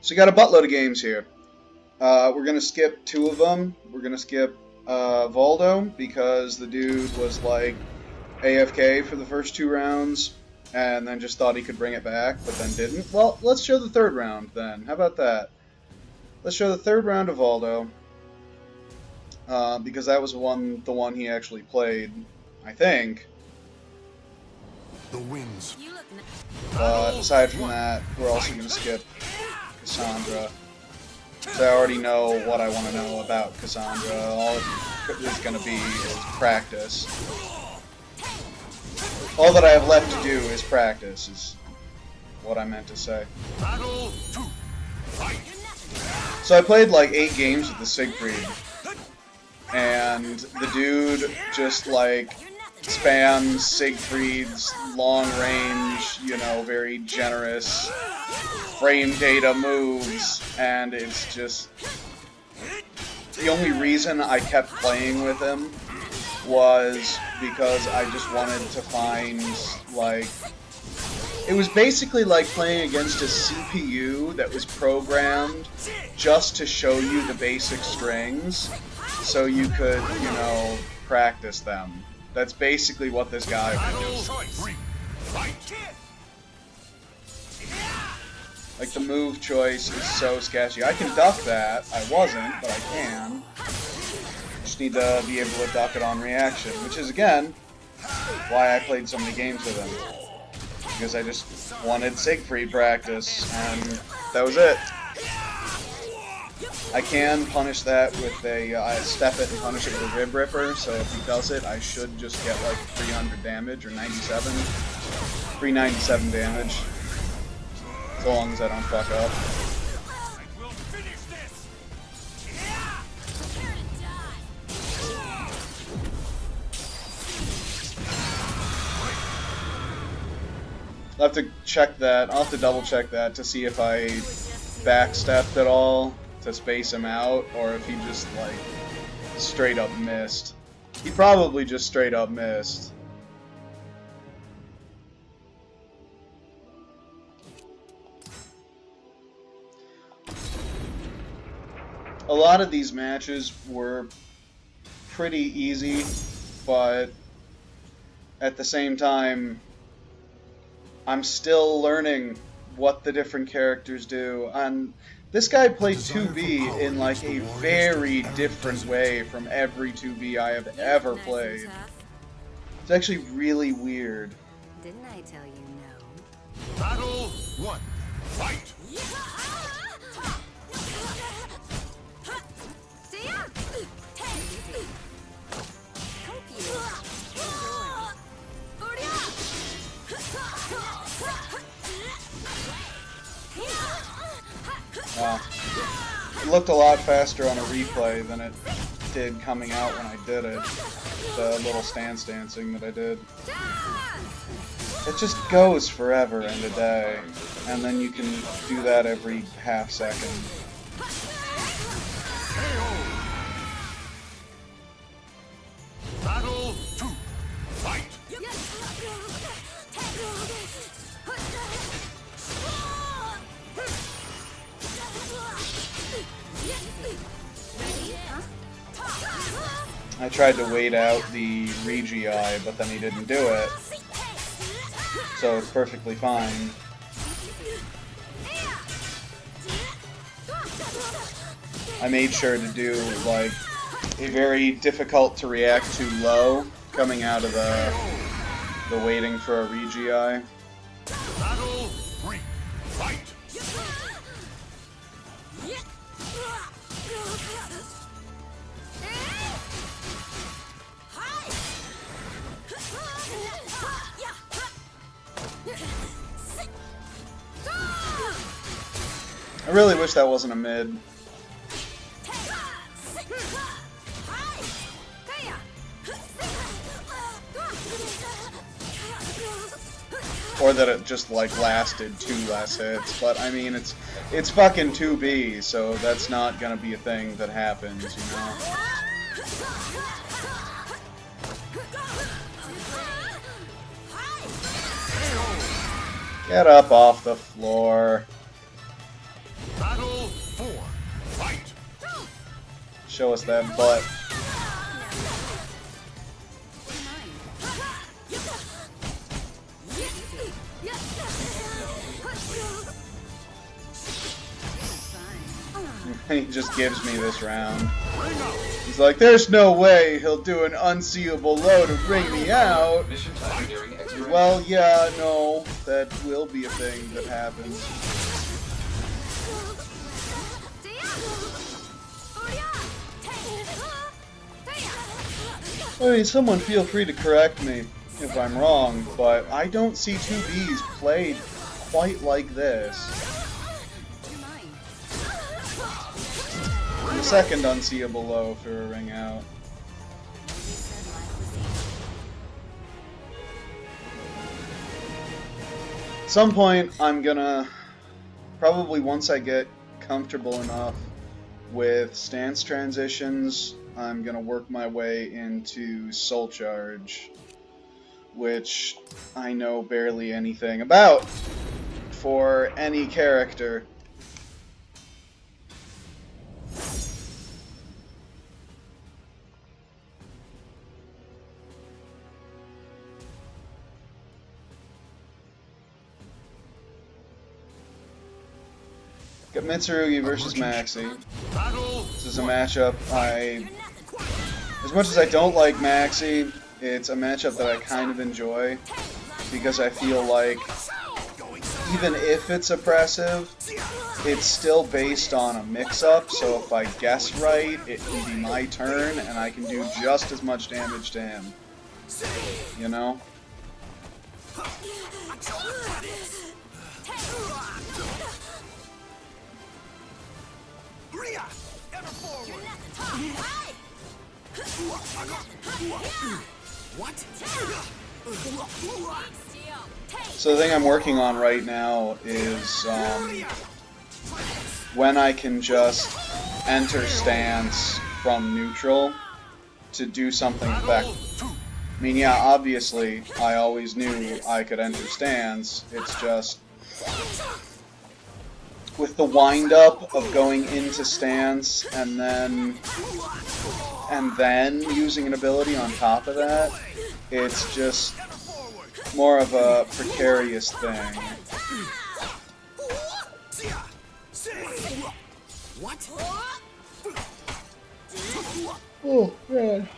So you got a buttload of games here. We're going to skip 2 of them. We're going to skip Voldo because the dude was like AFK for the first 2 rounds and then just thought he could bring it back but then didn't. Well, let's show the 3rd round then. How about that? Let's show the 3rd round of Voldo because that was the one he actually played, I think. The winds. But aside from that, we're also going to skip Cassandra. So I already know what I want to know about Cassandra. All it is going to be is practice. All that I have left to do is practice, is what I meant to say. So I played like 8 games with the Siegfried. And the dude just like spams Siegfried's long range, you know, very generous frame data moves, and it's just the only reason I kept playing with him was because I just wanted to find, like, it was basically like playing against a CPU that was programmed just to show you the basic strings so you could, you know, practice them. That's basically what this guy was. Like, the move choice is so sketchy. I can duck that. I wasn't, but I can. Just need to be able to duck it on reaction, which is, again, why I played so many games with him. Because I just wanted Siegfried practice, and that was it. I can punish that with a, I step it and punish it with a Rib Ripper, so if he does it, I should just get like 300 damage, or 97. 397 damage. As long as I don't fuck up. I'll have to check that. I'll have to double check that to see if I backstepped at all to space him out, or if he just like straight up missed. He probably just straight up missed. A lot of these matches were pretty easy, but at the same time, I'm still learning what the different characters do. And this guy played 2B in like a very different way from every 2B I have ever played. It's actually really weird. Didn't I tell you no? Battle 1. Fight! It looked a lot faster on a replay than it did coming out when I did it. The little stance dancing that I did. It just goes forever and a day, and then you can do that every half second. Battle 2. Fight! I tried to wait out the Regi, but then he didn't do it. So it's perfectly fine. I made sure to do, like, a very difficult to react to low coming out of the waiting for a Regi. Battle 3. Fight! I really wish that wasn't a mid. Or that it just like lasted 2 less hits, but I mean it's fucking 2B, so that's not gonna be a thing that happens, you know? Get up off the floor. Battle Show us that butt. He just gives me this round. He's like, there's no way he'll do an unseeable low to bring me out. Well, yeah, no, that will be a thing that happens. I mean, someone feel free to correct me if I'm wrong, but I don't see 2Bs played quite like this. The second unseeable low for a ring out. At some point, I'm gonna, probably once I get comfortable enough with stance transitions, I'm gonna work my way into Soul Charge, which I know barely anything about for any character. Got Mitsurugi versus Maxi. This is a matchup as much as I don't like Maxi, it's a matchup that I kind of enjoy, because I feel like even if it's oppressive, it's still based on a mix-up, so if I guess right, it can be my turn, and I can do just as much damage to him. You know? So the thing I'm working on right now is when I can just enter stance from neutral to do something effective. I mean, yeah, obviously, I always knew I could enter stance, it's just with the wind-up of going into stance and then using an ability on top of that, it's just more of a precarious thing. Oh, man.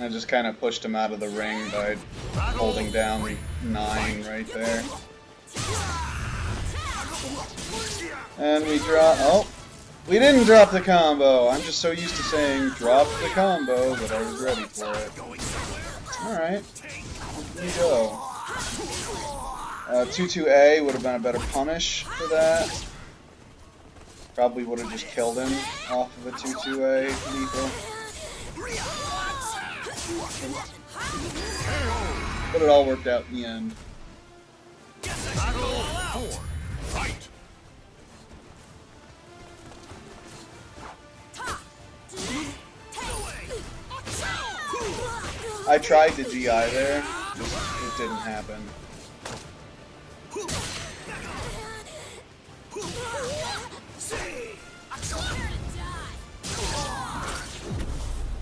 I just kind of pushed him out of the ring by holding down 9 right there. And we drop... Oh! We didn't drop the combo! I'm just so used to saying drop the combo that I was ready for it. Alright. Here we go. 2-2A would have been a better punish for that. Probably would have just killed him off of a 2-2A lethal. But it all worked out in the end. I tried the GI there, just it didn't happen.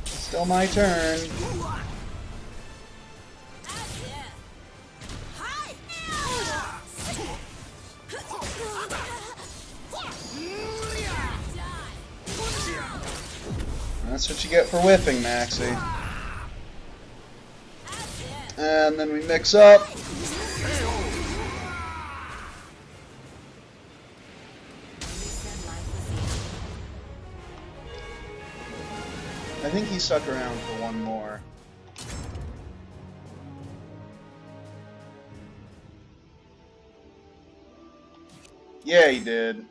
Still my turn. That's what you get for whipping, Maxi. And then we mix up. I think he stuck around for one more. Yeah, he did.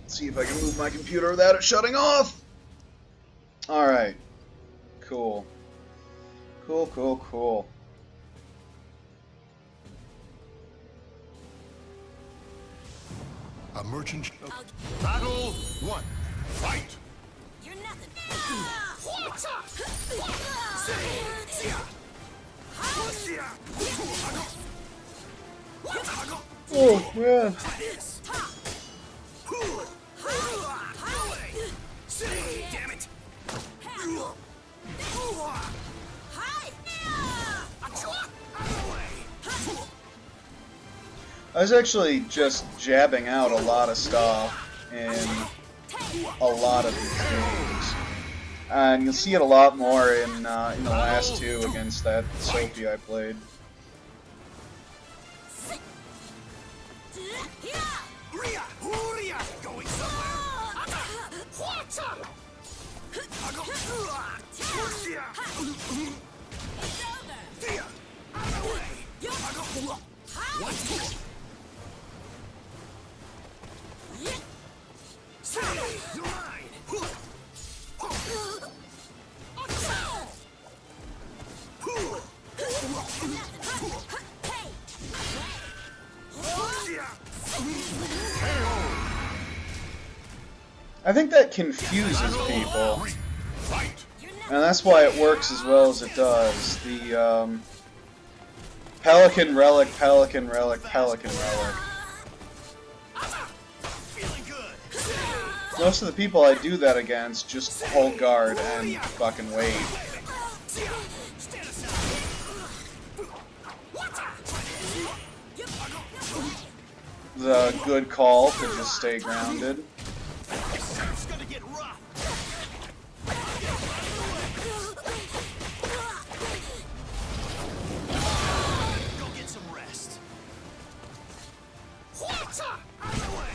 Let's see if I can move my computer without it shutting off. Alright. Cool. Cool. A merchant. Battle 1. Fight! You're nothing. Oh, man. Damn it! I was actually just jabbing out a lot of stuff in a lot of these games. And you'll see it a lot more in the last two against that Sophie I played. Going somewhere. You're mine. I think that confuses people, and that's why it works as well as it does. The Pelican Relic, Pelican Relic, Pelican Relic. Most of the people I do that against just hold guard and fucking wait. The good call to just stay grounded. It's gonna get rough. Go get some rest. Out of the way.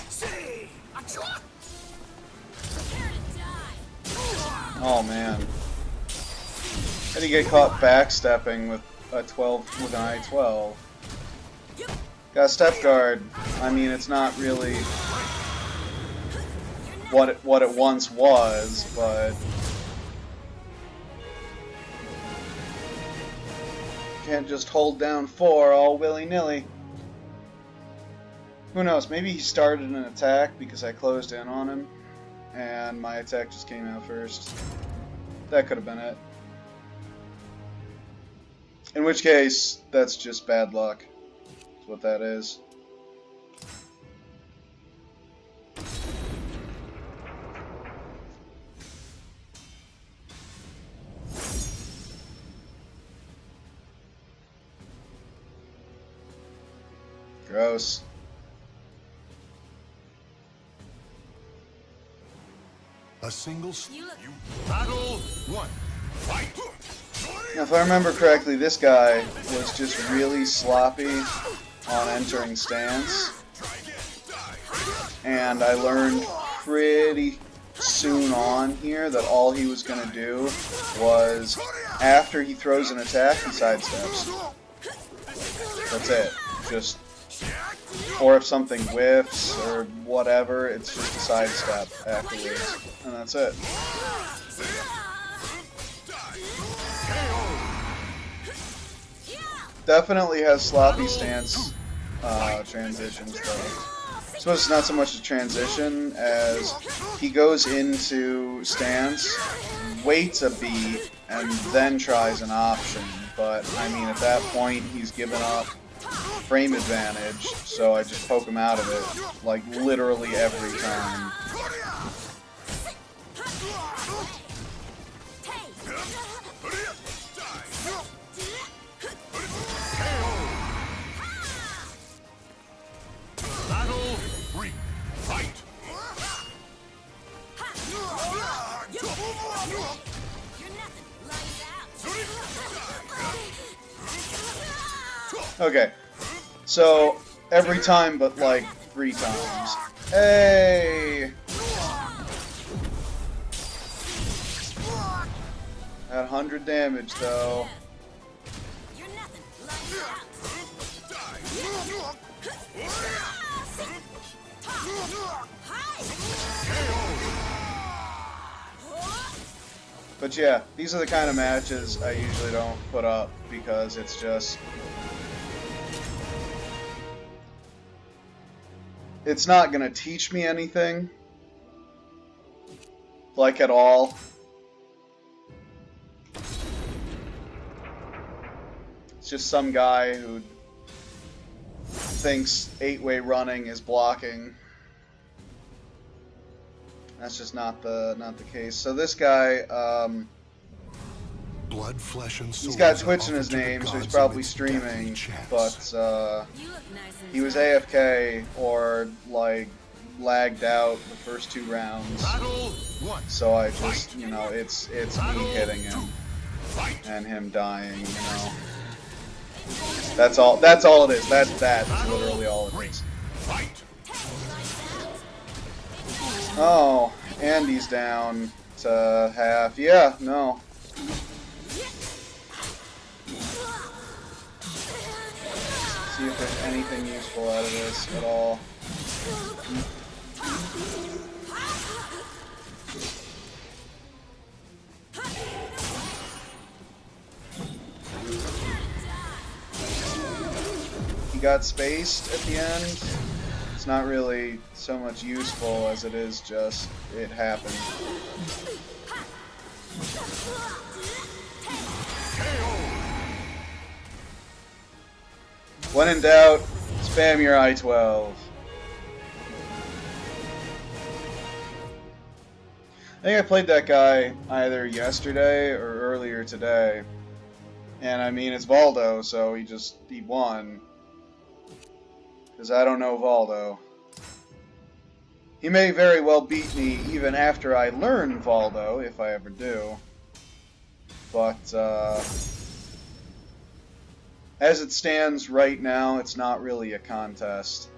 See. Oh man. How do you get caught backstepping with a 12 with an I-12? Got a step guard. I mean, it's not really what it once was, but can't just hold down 4 all willy-nilly. Who knows? Maybe he started an attack because I closed in on him, and my attack just came out first. That could have been it. In which case, that's just bad luck. That's what that is. Gross. A single battle one. Fight. Now, if I remember correctly, this guy was just really sloppy on entering stance, and I learned pretty soon on here that all he was going to do was, after he throws an attack, he sidesteps. That's it. Just, or if something whiffs or whatever, it's just a sidestep afterwards, and that's it. Definitely has sloppy stance transitions though. I suppose it's not so much a transition as he goes into stance, waits a beat, and then tries an option. But I mean, at that point, he's given up frame advantage, so I just poke him out of it, like literally every time. Battle three. Fight. Okay, so every time but like 3 times. Hey! At 100 damage though. But yeah, these are the kind of matches I usually don't put up because it's just... it's not gonna teach me anything. Like at all. It's just some guy who thinks 8-way running is blocking. That's just not the case. So this guy, Blood, flesh, and he's souls got are Twitch in his offered to the name, so he's gods probably amidst deadly streaming. chants. But You look nice and he was tired. AFK or like lagged out the first 2 rounds. Battle 1. So I just, you know, it's me hitting him Fight. and him dying. You know, that's all. That's all it is. That's literally all it is. Fight. Oh, Andy's down to half. Yeah, no. See if there's anything useful out of this at all. He got spaced at the end. It's not really so much useful as it is just it happened. When in doubt, spam your I-12. I think I played that guy either yesterday or earlier today. And I mean, it's Valdo, so he won. Because I don't know Valdo. He may very well beat me even after I learn Valdo, if I ever do. But, as it stands right now, it's not really a contest.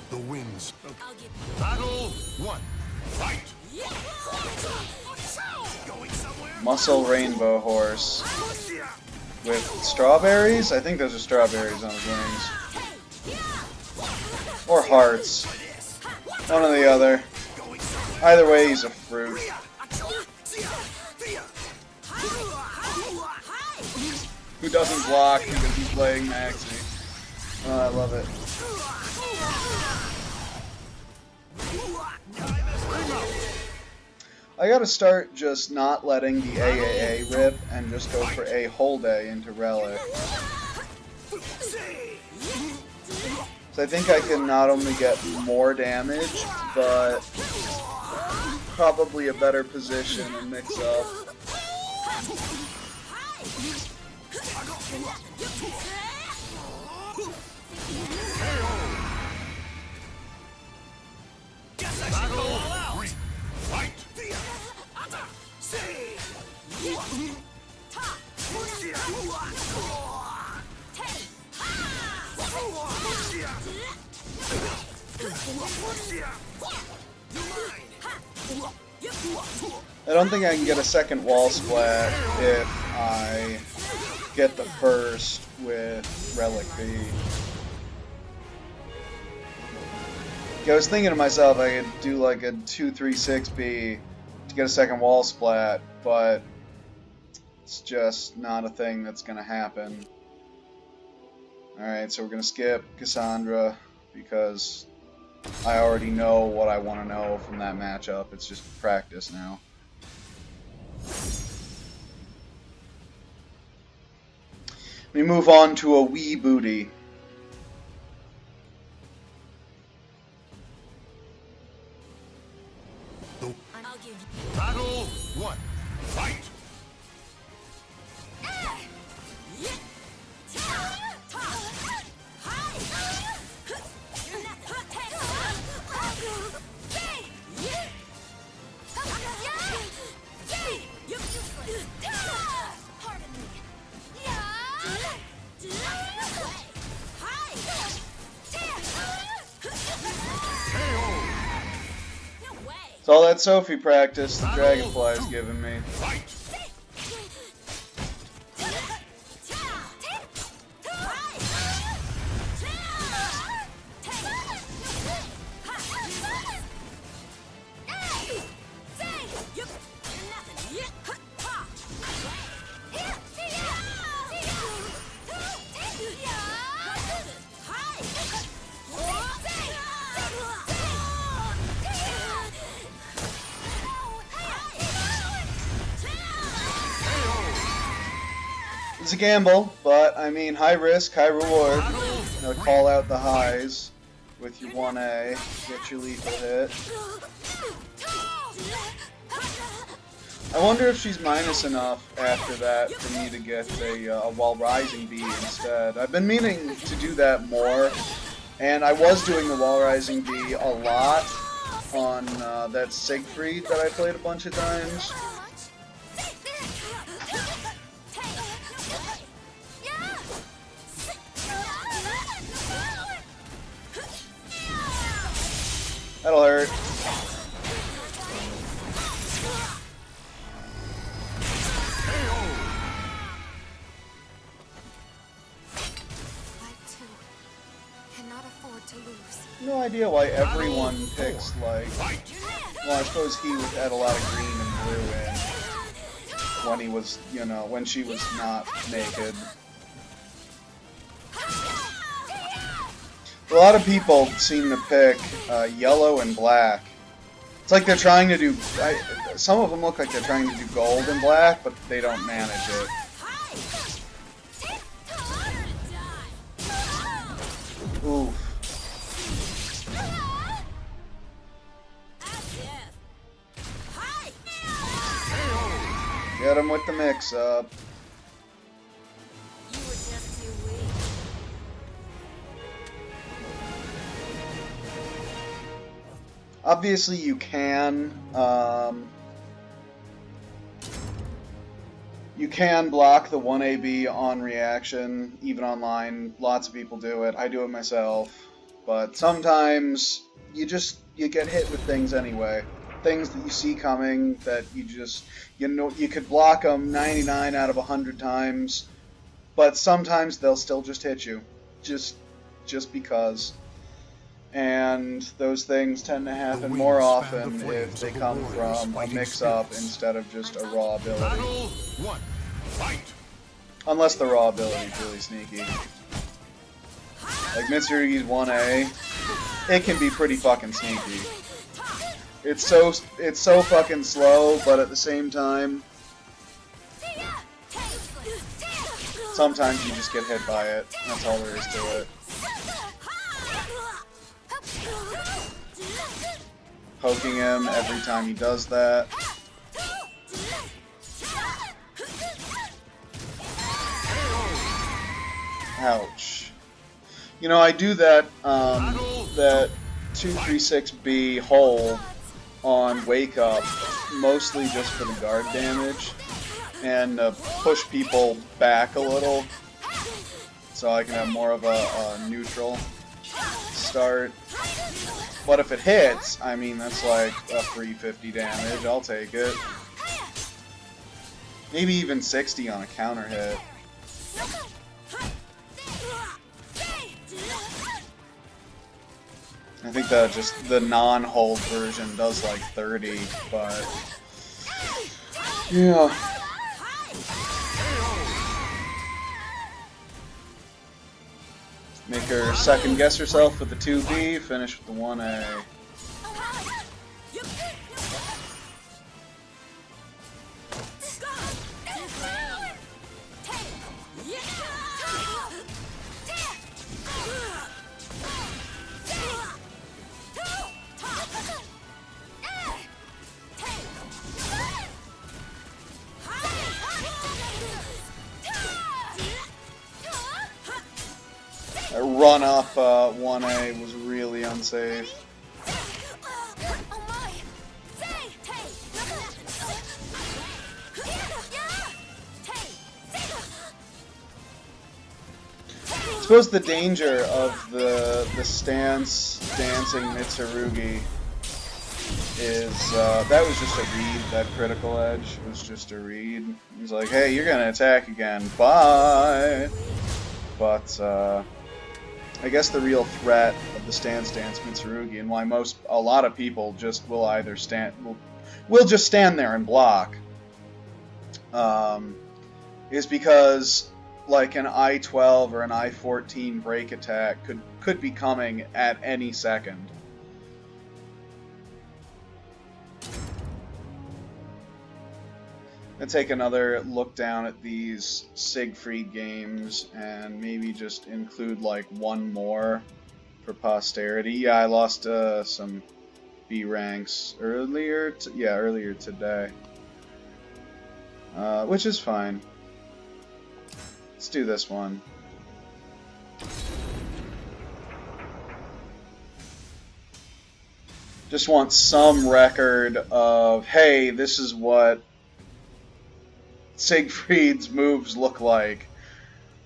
The winds. I'll get Battle 1. Fight. Going somewhere? Muscle Rainbow Horse. With strawberries? I think those are strawberries on his wings. Or hearts. One or the other. Either way, he's a fruit. Who doesn't block because he's playing Maxi. Oh, I love it. I gotta start just not letting the AAA rip and just go for a whole day into Relic. So I think I can not only get more damage, but probably a better position and mix up. Battle 3. Fight. I don't think I can get a second wall splat if I get the first with Relic B. I was thinking to myself I could do like a 2-3-6B to get a second wall splat, but it's just not a thing that's going to happen. Alright, so we're going to skip Cassandra because I already know what I want to know from that matchup. It's just practice now. We move on to a wee booty. I'll give you. Battle 1. Fight. It's all that Sophie practice the Dragonfly's giving me. Fight. It's a gamble, but I mean, high risk, high reward. You know, call out the highs with your 1A, get your lethal hit. I wonder if she's minus enough after that for me to get a While Rising B instead. I've been meaning to do that more, and I was doing the While Rising B a lot on that Siegfried that I played a bunch of times. That'll hurt. No idea why everyone picks, like, well, I suppose he had a lot of green and blue in when he was, you know, when she was not naked. A lot of people seem to pick yellow and black. It's like they're trying to do, some of them look like they're trying to do gold and black, but they don't manage it. Oof. Get him with the mix-up. You were just too weak. Obviously, you can block the 1AB on reaction, even online. Lots of people do it. I do it myself. But sometimes you get hit with things anyway. Things that you see coming that you could block them 99 out of 100 times, but sometimes they'll still just hit you, just because. And those things tend to happen more often if they come from a mix-up instead of just a raw ability. Unless the raw ability is really sneaky. Like Mitsurugi's 1A, it can be pretty fucking sneaky. It's so fucking slow, but at the same time, sometimes you just get hit by it. That's all there is to it. Poking him every time he does that. Ouch. You know, I do that, that 236B hold on Wake Up, mostly just for the guard damage, and push people back a little, so I can have more of a neutral start. But if it hits, I mean, that's like a free 50 damage, I'll take it. Maybe even 60 on a counter hit. I think that just the non-hold version does like 30, but yeah. Make her second guess herself with the 2B, finish with the 1A. That run up 1A was really unsafe. I suppose the danger of the stance dancing Mitsurugi is that was just a read. That critical edge was just a read. He's like, hey, you're gonna attack again, bye. But I guess the real threat of the stance dance Mitsurugi, and why a lot of people just will either will just stand there and block, is because like an I-12 or an I-14 break attack could be coming at any second. gonna take another look down at these Siegfried games and maybe just include like one more for posterity. Yeah, I lost some B ranks earlier. Earlier today, which is fine. Let's do this one. Just want some record of, hey, this is what Siegfried's moves look like.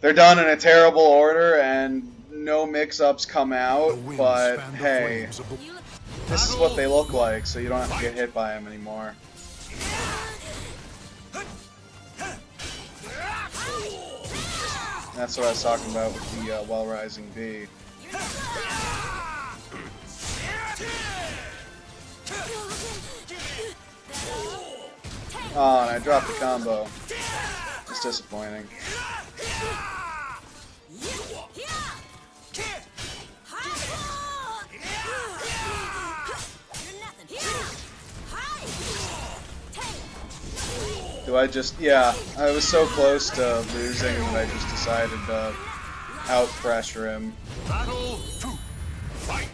They're done in a terrible order and no mix-ups come out, but hey, this is what they look like, so you don't have to get hit by them anymore. That's what I was talking about with the Well Rising B. Oh, and I dropped the combo. It's disappointing. Do I just... Yeah, I was so close to losing that I just decided to out-pressure him. Battle 2. Fight!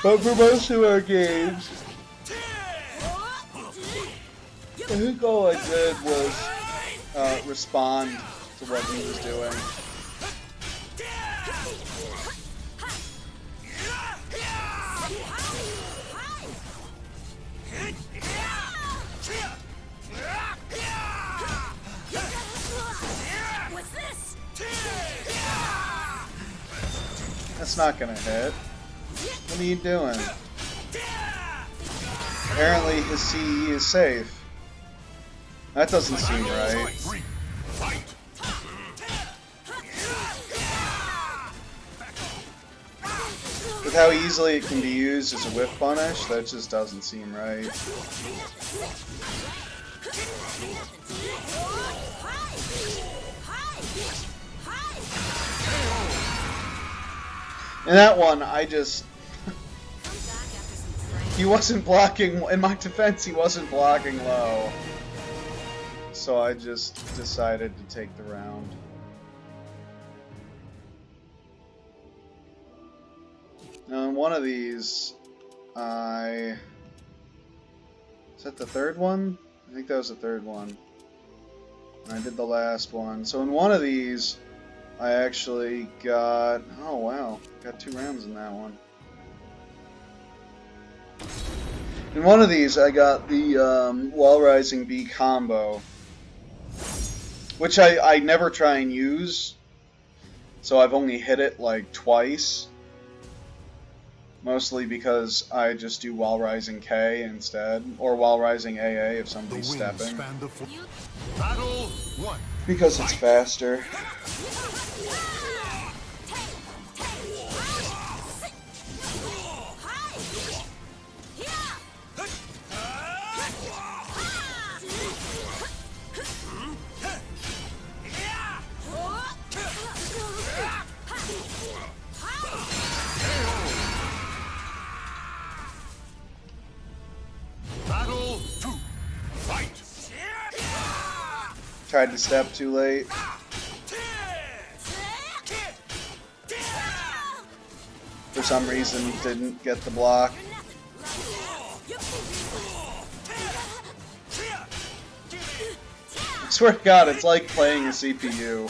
But for most of our games, I think all I did was respond to what he was doing. That's not gonna hit. What are you doing? Apparently his CE is safe. That doesn't seem right. With how easily it can be used as a whiff punish, that just doesn't seem right. In that one, I just... he wasn't blocking... In my defense, he wasn't blocking low. So I just decided to take the round. Now, in one of these, I... Is that the third one? I think that was the third one. I did the last one. So in one of these, I actually got... Oh, wow. Got 2 rounds in that one. In one of these, I got the Wall Rising B combo, which I never try and use, so I've only hit it like twice. Mostly because I just do Wall Rising K instead, or Wall Rising AA if somebody's stepping. Battle 1. Because it's faster. Battle 2. Fight! Tried to step too late. For some reason, didn't get the block. I swear to God, it's like playing a CPU.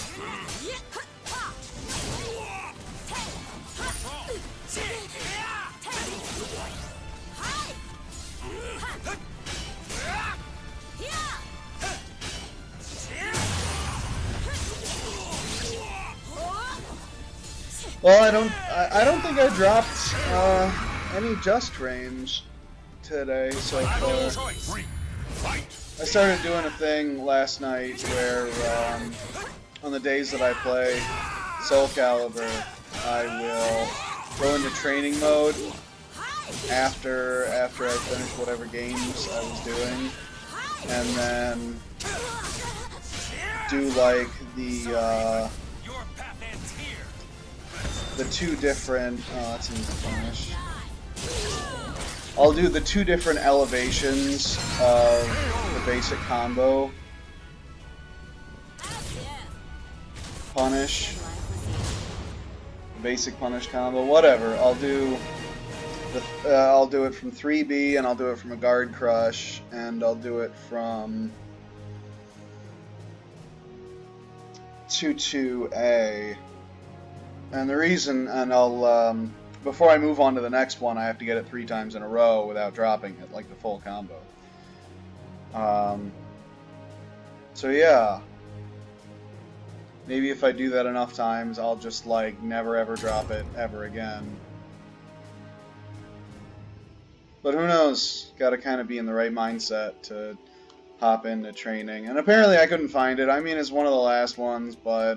Well, I don't think I dropped any just range today so far. I started doing a thing last night where on the days that I play Soul Calibur, I will go into training mode after I finish whatever games I was doing, and then do like the the two different. Oh, that's an easy punish. I'll do the two different elevations of the basic combo. Punish. Basic punish combo. Whatever. I'll do it from 3B, and I'll do it from a guard crush, and I'll do it from 2-2A. And the reason, and I'll before I move on to the next one, I have to get it 3 times in a row without dropping it, like the full combo. So yeah, maybe if I do that enough times, I'll just like never ever drop it ever again. But who knows? Gotta kind of be in the right mindset to hop into training. And apparently I couldn't find it. I mean, it's one of the last ones, but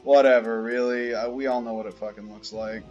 whatever, really. We all know what it fucking looks like.